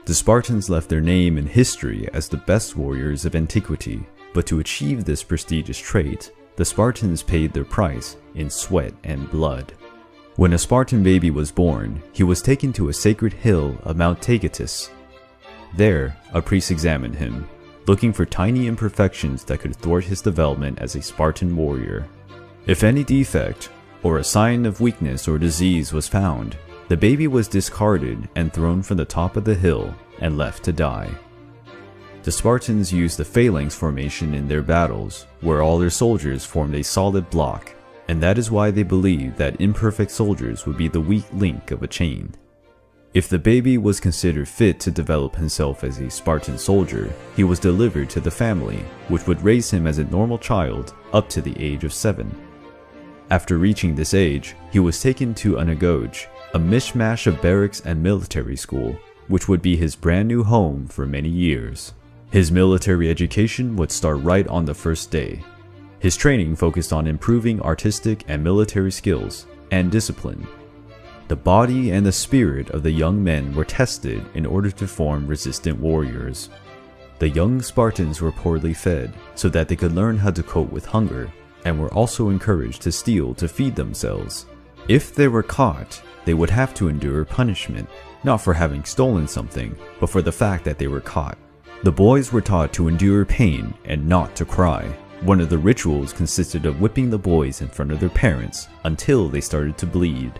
The Spartans left their name in history as the best warriors of antiquity, but to achieve this prestigious trait, the Spartans paid their price in sweat and blood. When a Spartan baby was born, he was taken to a sacred hill of Mount Taygetus. There, a priest examined him, looking for tiny imperfections that could thwart his development as a Spartan warrior. If any defect, or a sign of weakness or disease was found, the baby was discarded and thrown from the top of the hill and left to die. The Spartans used the phalanx formation in their battles, where all their soldiers formed a solid block, and that is why they believed that imperfect soldiers would be the weak link of a chain. If the baby was considered fit to develop himself as a Spartan soldier, he was delivered to the family, which would raise him as a normal child up to the age of 7. After reaching this age, he was taken to Anagoge, a mishmash of barracks and military school, which would be his brand new home for many years. His military education would start right on the first day. His training focused on improving artistic and military skills and discipline. The body and the spirit of the young men were tested in order to form resistant warriors. The young Spartans were poorly fed so that they could learn how to cope with hunger, and were also encouraged to steal to feed themselves. If they were caught, they would have to endure punishment, not for having stolen something, but for the fact that they were caught. The boys were taught to endure pain and not to cry. One of the rituals consisted of whipping the boys in front of their parents until they started to bleed.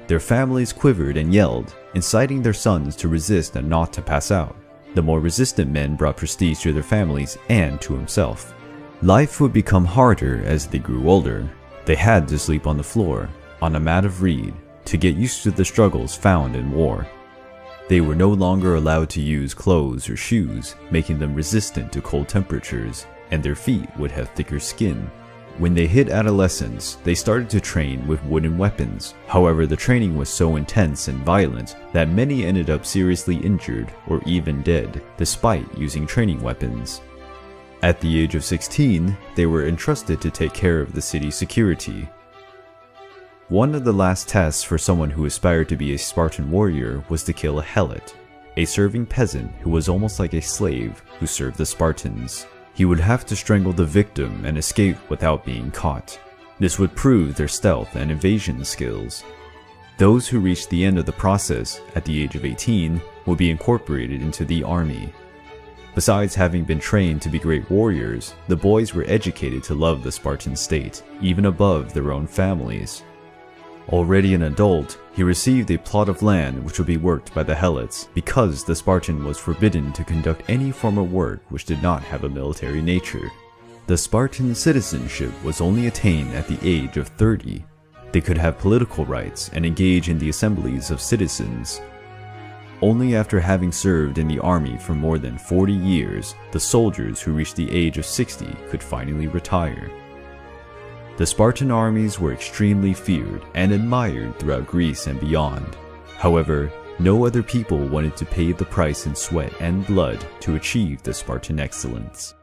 Their families quivered and yelled, inciting their sons to resist and not to pass out. The more resistant men brought prestige to their families and to himself. Life would become harder as they grew older. They had to sleep on the floor, on a mat of reed, to get used to the struggles found in war. They were no longer allowed to use clothes or shoes, making them resistant to cold temperatures, and their feet would have thicker skin. When they hit adolescence, they started to train with wooden weapons. However, the training was so intense and violent that many ended up seriously injured or even dead, despite using training weapons. At the age of 16, they were entrusted to take care of the city's security. One of the last tests for someone who aspired to be a Spartan warrior was to kill a helot, a serving peasant who was almost like a slave who served the Spartans. He would have to strangle the victim and escape without being caught. This would prove their stealth and evasion skills. Those who reached the end of the process at the age of 18 would be incorporated into the army. Besides having been trained to be great warriors, the boys were educated to love the Spartan state, even above their own families. Already an adult, he received a plot of land which would be worked by the helots, because the Spartan was forbidden to conduct any form of work which did not have a military nature. The Spartan citizenship was only attained at the age of 30. They could have political rights and engage in the assemblies of citizens. Only after having served in the army for more than 40 years, the soldiers who reached the age of 60 could finally retire. The Spartan armies were extremely feared and admired throughout Greece and beyond. However, no other people wanted to pay the price in sweat and blood to achieve the Spartan excellence.